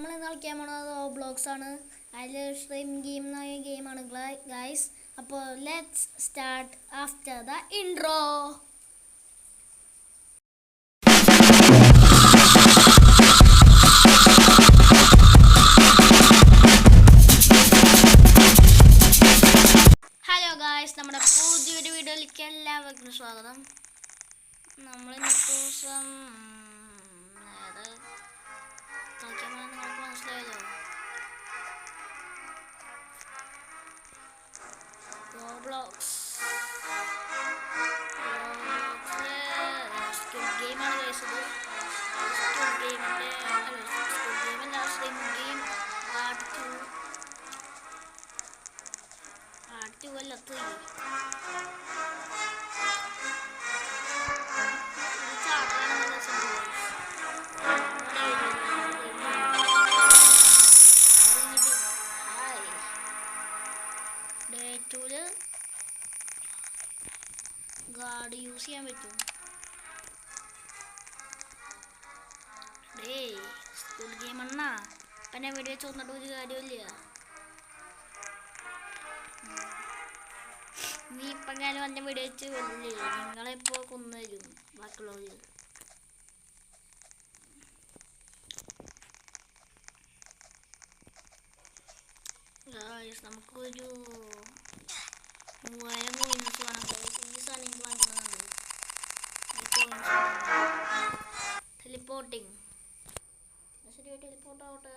നമ്മൾ ഇന്ന് കളിക്കാൻ പോണത് ബ്ലോക്സ് ആണ്. അതിൽ സ്ട്രീം ഗെയിം എന്ന ഗെയിമാണ് ഗൈസ്. അപ്പോൾ let's start after the intro. Hello guys, നമ്മുടെ പുതിയൊരു വീഡിയോയിലേക്ക് എല്ലാവർക്കും സ്വാഗതം. നമ്മൾ ഇന്നത്തെ ദിവസം നിങ്ങൾക്ക് മനസ്സിലായല്ലോ, റോബ്ലോക്സ് സ്ക്വിഡ് ഗെയിമാണ് കഴിച്ചത്. സ്ക്വിഡ് ഗെയിമല്ല, സ്ട്രീം ഗെയിം പാർട്ട് 2 അല്ല 3. ഗാർഡ് യൂസ് ചെയ്യാൻ പറ്റും. സ്കൂൾ ഗെയിം അണ്ണാ, പിന്നെ വീഡിയോ ചോദിച്ചിട്ട് ഒരു കാര്യമില്ല. നീ ഇപ്പം കാലം എൻ്റെ വീഡിയോ വെച്ച് വരില്ലേ, നിങ്ങളെപ്പോൾ കൊന്നുതരും ബാക്കിയുള്ളവർ. നമുക്കൊരു 3000 കോയിൻസ് വേണം. ഈ സാധനം എനിക്ക് വാങ്ങിക്കുന്നുണ്ട്. ടെലിപ്പോർട്ടിങ് ശരി, ടെലിപ്പോർട്ട് ആവട്ടെ.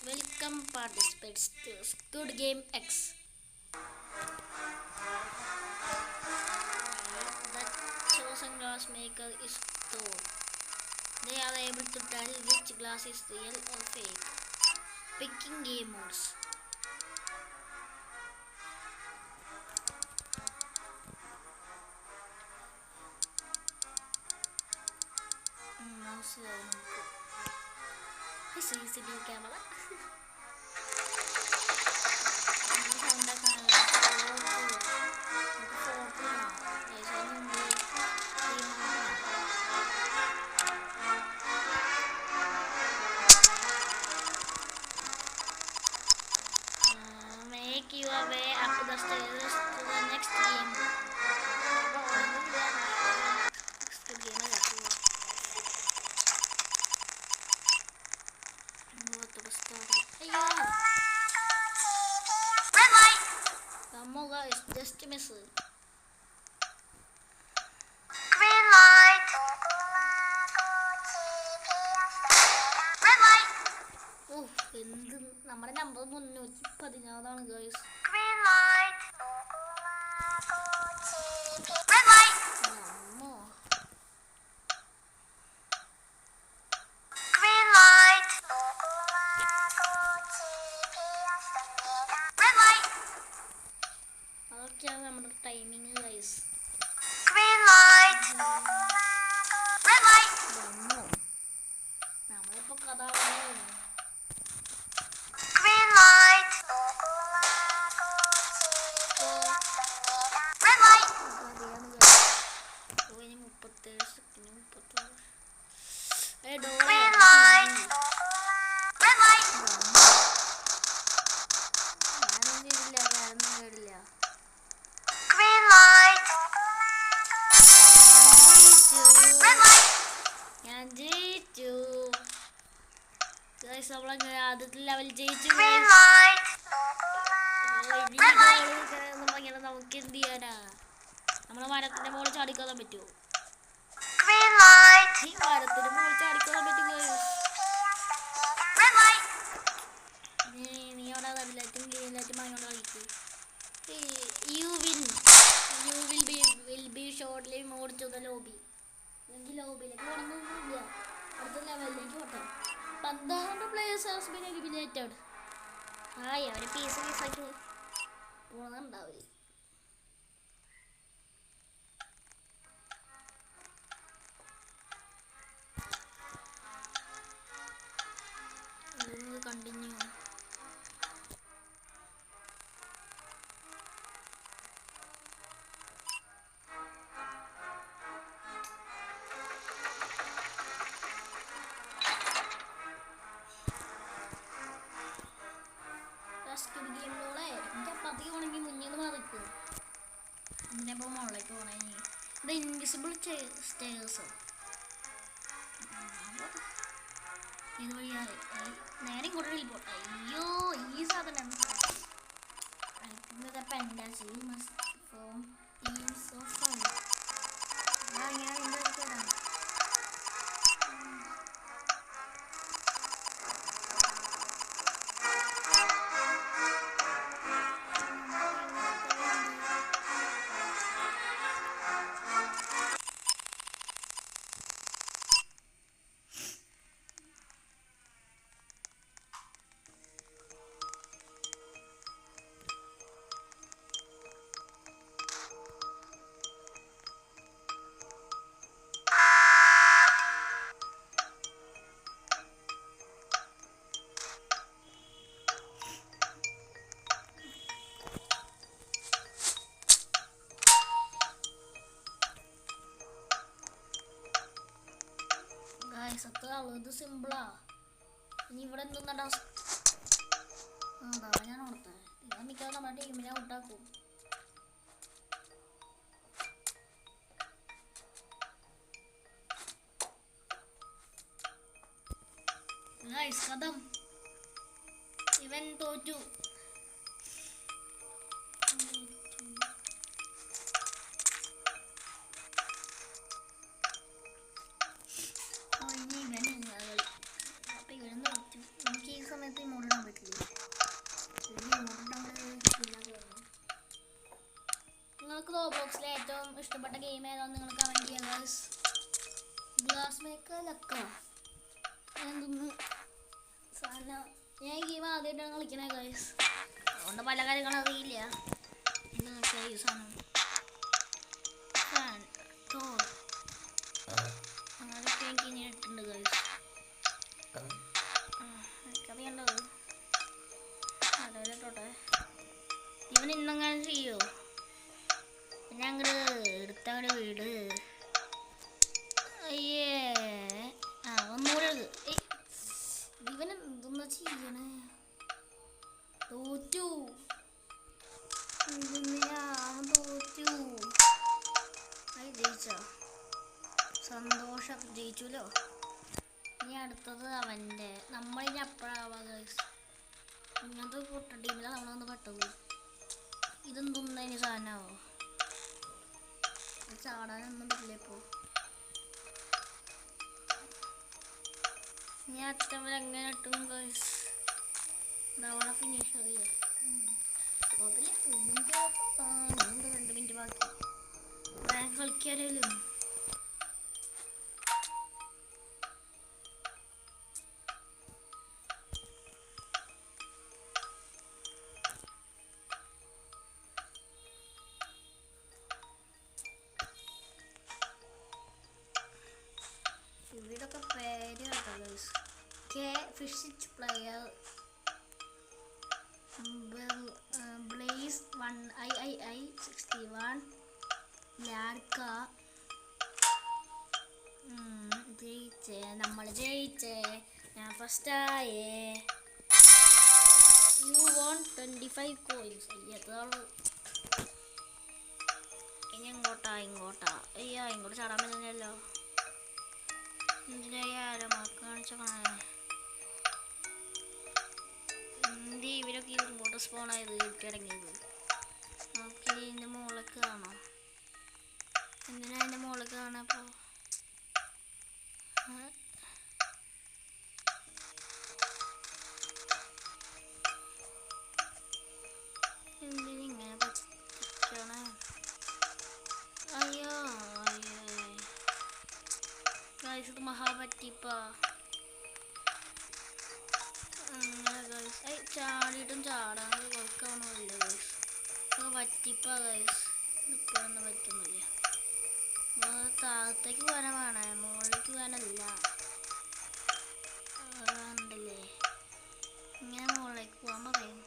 Welcome participants to Squid Game X. The chosen glass maker is Thor. They are able to tell which glass is real or fake. Picking game modes. CCTV camera. Make your way up the stairs to the next game. Guys, just miss it. Green light. Red light. എന്ത് നമ്മുടെ number 316 guys. Green light. Red light. Green light. Red light. അതൊക്കെയാണ് നമ്മുടെ timing guys. Green light. Red light. നമ്മളിപ്പോ കഥ പറഞ്ഞു. Green light. Red light. 37 second 36. Green light. Red light. ഞാനൊന്നും ചെയ്തില്ല, ഞാനൊന്നും കേടില്ല. Green light. Red light. ഞാൻ ജയിച്ചു ഗൈസ്. നമ്മളങ്ങനെ ആദ്യത്തെ ലെവൽ ജയിച്ചു. Green light. Red light. നമുക്ക് എന്ത് ചെയ്യാനാ, നമ്മളെ മരത്തിന്റെ മുകളിൽ ചാടിക്കാൻ പറ്റുമോ? Green light. ഈ മരത്തിന്റെ മുകളിൽ ചാടിക്കാൻ പറ്റും ഗൈസ്. Red light. നീ അവിടെ നല്ലതായിട്ടും ഗ്രീനായിട്ടും വാങ്ങിക്കൊണ്ട് കളിക്കും. You will be shortly moved to the lobby. എനിക്ക് ലോബിയിലേക്ക് പോകണമെന്നൊന്നുമില്ല, അടുത്ത ലെവലിലേക്ക് പോട്ടെ. 12 players has been eliminated. അവര് പീസാക്കി പോകുന്നുണ്ടാവില്ല. സ്കിഡ് ഗെയിമിലോളെ എനിക്ക് അപ്പത്തേക്ക് പോകണമെങ്കിൽ മുന്നിൽ നിന്ന് മാറിക്കും. ഇതിനെപ്പോൾ മുകളിലേക്ക് പോകണേ. ഇത് ഇൻവിസിബിൾ സ്റ്റേഴ്സോ ഇത് വഴിയാ നേരെ ഇങ്ങോട്ട് ടെലിപ്പോർട്ട്. അയ്യോ ഈ സാധനം ഇത് സിമ്പിളാ. ഇനി ഇവിടെ എന്തെന്നാ ഞാൻ ഓർത്തേ ഞാൻ മിക്കാതെ നമ്മുടെ ടീമിനെ ഔട്ടാക്കും. കഥം ഇവൻ തോറ്റു. നമുക്ക് ഈ സമയത്ത് ഇമോട്ടിടാൻ പറ്റില്ല. നിങ്ങൾക്ക് റോബ്ലോക്സിലെ ഏറ്റവും ഇഷ്ടപ്പെട്ട ഗെയിം ഏതാണെന്ന് നിങ്ങൾ കമൻറ്റ് ചെയ്യുക. ഗ്ലാസ് മേക്കർ ലക്ക എന്തൊന്ന് സാധനം. ഞാൻ ഈ ഗെയിം ആദ്യമായിട്ടാണ് കളിക്കണേ ഗൈസ്. അതുകൊണ്ട് പല കാര്യങ്ങളും അറിയില്ല. ഈ സാധനം അങ്ങനെയൊക്കെ എനിക്ക് ഇങ്ങനെ ഇട്ടുണ്ട് ഗൈസ്. എനിക്കറിയേണ്ടത് അതോട്ടെ ഇവൻ ഇന്നെങ്ങനെ ചെയ്യോ? പിന്നെ അങ്ങോട്ട് എടുത്തങ്ങോട്ട് വീട്. അയ്യേ ഒന്നുകൂടെ ഇവൻ എന്തൊന്നാ ചെയ്യണേ? തോറ്റു തോറ്റു. ജയിച്ചോ? സന്തോഷം, ജയിച്ചുല്ലോ. ഇനി അടുത്തത് അവൻ്റെ. നമ്മളിനി അപ്പോഴാവാ ഗൈസ്. ഇങ്ങനത്തെ പൊട്ട ടീമിലാണ് നമ്മളൊന്ന് പെട്ടത്. ഇതെന്തൊന്നും അതിന് സാധനമാവോ? ചാടാനൊന്നും പറ്റില്ല. ഇപ്പോൾ ഞാൻ അറ്റവരെ എങ്ങനെ ഇട്ടും ഗൈസ്. ഇതവിടെ ഫിനിഷ് അറിയാം. കുഴപ്പമില്ല. 2 മിനിറ്റ് ബാക്കി. റാങ്ക് കളിക്കാനല്ലോ. ഇവിടൊക്കെ പേര് കേട്ടോ ഗൈസ്. കെ ഫിഷിച്ച് പ്ലെയർ ബ്ലേസ് 1 ലാർക്ക. ജയിച്ചേ, നമ്മൾ ജയിച്ചേ. ഞാൻ ഫസ്റ്റായേ. You won 25 coins. അയ്യത്തോളൂ. ഇനി ഇങ്ങോട്ടാ അയ്യോ ഇങ്ങോട്ട് ചാടാൻ പറ്റുന്നില്ലല്ലോ. എന്തിനായാലും കാണിച്ചോണേ. എന്തി ഇവരൊക്കെ ഇങ്ങോട്ട് സ്പോണായത് ഇടങ്ങിയത്. നമുക്ക് ഇതിൻ്റെ മുകളിലേക്ക് കാണാം. എന്തിനാ അതിൻ്റെ മുകളിലേക്ക് കാണാം? അപ്പോൾ എന്തിനിങ്ങനെ പറ്റിക്കണേ? അയ്യോ ഗൈസ്, ഇത് മഹാപറ്റിപ്പാ. അങ്ങനെ ഗൈസ് ചാടിയിട്ടും ചാടാൻ കൊടുക്കാവുന്നില്ല ഗൈസ്. ഇത് പറ്റിപ്പാ ഗൈസ്. ഇപ്പോഴൊന്നും പറ്റുന്നില്ല. താഴത്തേക്ക് പോകാൻ വേണേ, മുകളിലേക്ക് പോകാനല്ല. ഉണ്ടല്ലേ ഇങ്ങനെ മുകളിലേക്ക് പോകാൻ പറയും.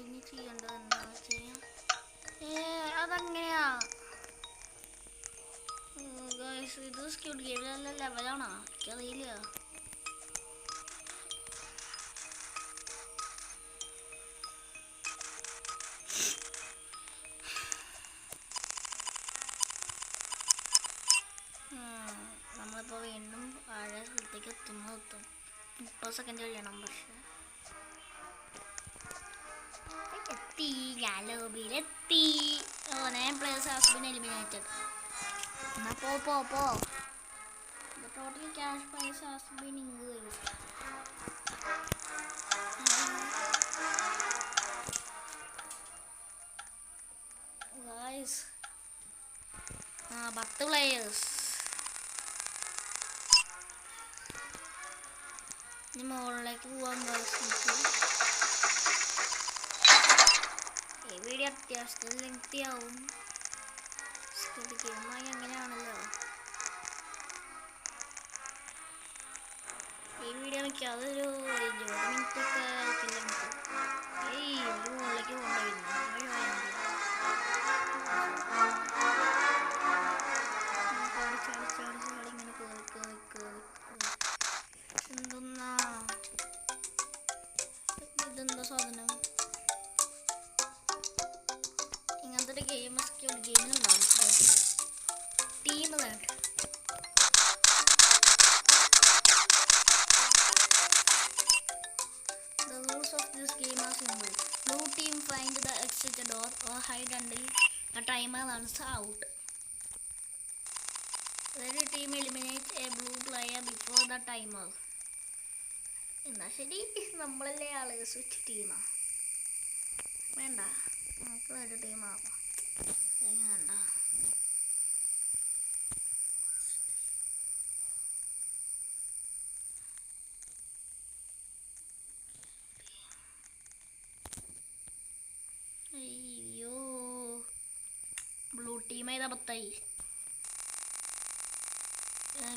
ഇനി ചെയ്യേണ്ടത് എന്താ ചെയ്യാം? അതെങ്ങനെയാ ഗൈസ്? ഇത് സ്ക്യൂഡ് ഗെയിമിലുള്ള ലെവലാണോ? എനിക്കറിയില്ല. നമ്മളിപ്പോൾ വീണ്ടും പഴയ സ്ഥലത്തേക്ക് എത്തും 30 സെക്കൻഡ് കഴിയണം. പക്ഷെ എത്തി, ഞാൻ ലോബിയിലെത്തി. ഞാൻ പ്ലേയേഴ്സ് ഹാസ് ബീൻ എലിമിനേറ്റഡ്. എന്നാ പോ total cash prize has been increased. Guys 10 players. ഇനി മുകളിലേക്ക് പോവാൻ ഈ വീഡിയോ അത്യാവശ്യത്തിൽ ലെങ്തി ആവും. ഗെയിമായി അങ്ങനെയാണല്ലോ. ഈ വീഡിയോ എനിക്ക് അതൊരു 20 മിനിറ്റ് ഒക്കെ ആയിരിക്കില്ല. ഒരു മുകളിലേക്ക് കൊണ്ടുവരുന്നു. ഇതെന്താ സാധനം? ഇങ്ങനത്തെ ഒരു ഗെയിമൊക്കെ ഒരു ഗെയിമിലുണ്ടാവും. ടീം വേണ്ട. The rules of this game are simple. Blue team find the exit door or hide until the timer runs out. Red team eliminates a blue player before the timer. എന്നാ ശരി, നമ്മളല്ലേ ആള്. സ്വിച്ച് ടീമാ വേണ്ട, നമുക്ക് ഒരു ടീമാവാം. എങ്ങനെണ്ട അയ്യോ, blue team ഏതാ പത്തായി.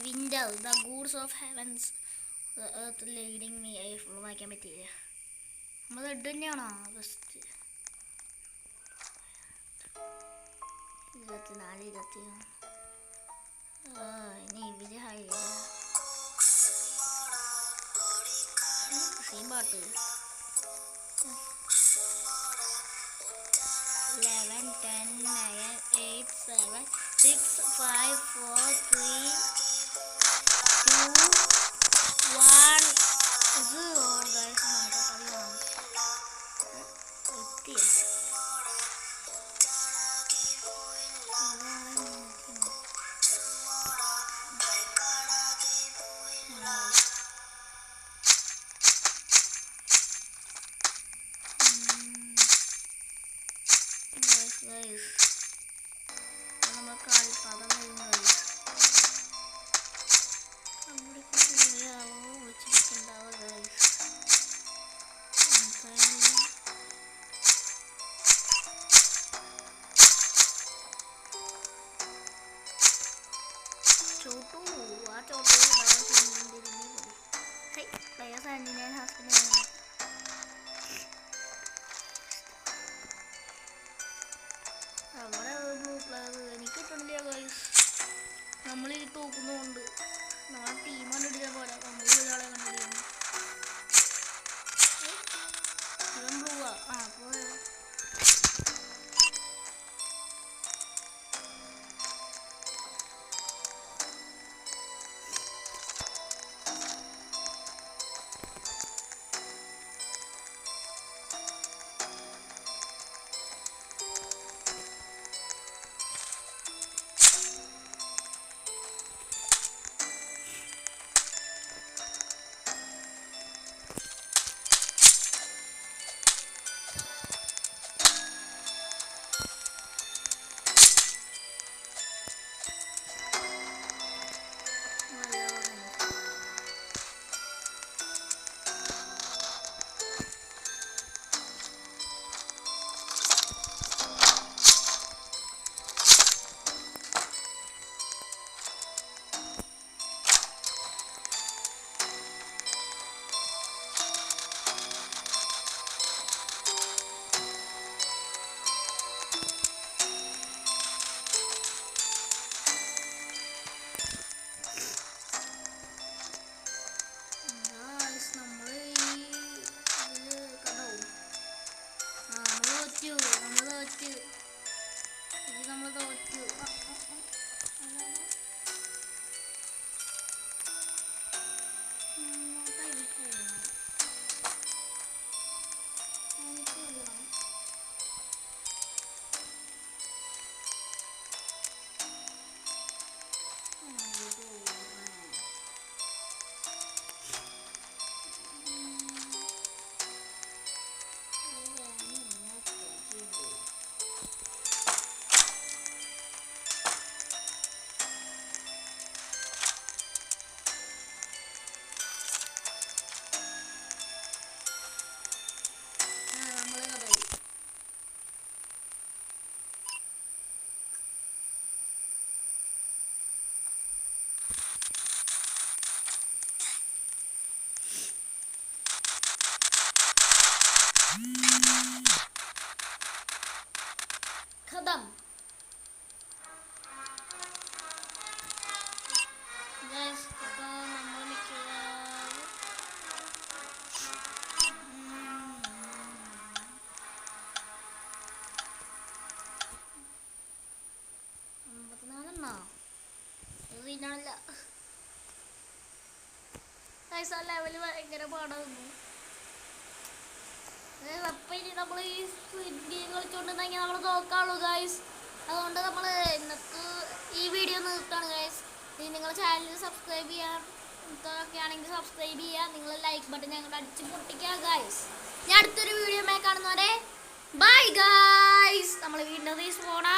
Winder the goods of heavens leading me. Full വായിക്കാൻ പറ്റിയില്ല. നമ്മൾ റെഡ് തന്നെയാണോ ഫസ്റ്റ്? 24 ഇനി ഇവര് ഹൈഡ് സെയിം പാട്ട്. 11 10 9 8 7 6 5 4 3 2 1 0. ഗൈസ് നമുക്ക് പറയാം എത്തിയ നമ്മൾ കാൽപ്പാടം വിളിച്ചിട്ടുണ്ടാവുക ഗൈസ്. ചോട്ടു ആ ചോട്ടു പ്ലേയേഴ്സ് ആൻഡിനെ ഹസ്ബൻഡ് അവിടെ ബ്ലൂ പ്ലെയർ എനിക്ക് കിട്ടണില്ല ഗൈസ്. നമ്മൾ ഈ തോക്കുന്നതുകൊണ്ട് നമ്മളെ ടീം കണ്ടിടിച്ചാൽ പോരാ, നമ്മൾ ഒരാളെ കണ്ടിടിക്കുന്നു. ഇവൻ ബ്ലൂവാ. അപ്പോൾ സീനാണല്ല. ഗൈസ് ആ ലെവല് ഭയങ്കര പാടായിരുന്നു. അപ്പം ഇനി നമ്മൾ ഈ ഗെയിം കളിച്ചുകൊണ്ടിരുന്നെങ്കിൽ നമ്മൾ നോക്കാവുള്ളൂ ഗൈസ്. അതുകൊണ്ട് നമ്മൾ ഇന്നത്തെ ഈ വീഡിയോ നിർത്തുകയാണ് ഗൈസ്. ഇനി നിങ്ങൾ ചാനൽ സബ്സ്ക്രൈബ് ചെയ്യാൻ ഒക്കെ ആണെങ്കിൽ സബ്സ്ക്രൈബ് ചെയ്യുക. നിങ്ങൾ ലൈക്ക് ബട്ടൺ ഞങ്ങൾ അടിച്ച് പൊട്ടിക്കുക ഗൈസ്. ഞാൻ അടുത്തൊരു വീഡിയോ കാണുന്നവരെ ബൈ ഗൈസ്. നമ്മൾ വീണ്ടും റീസ്പോണാ.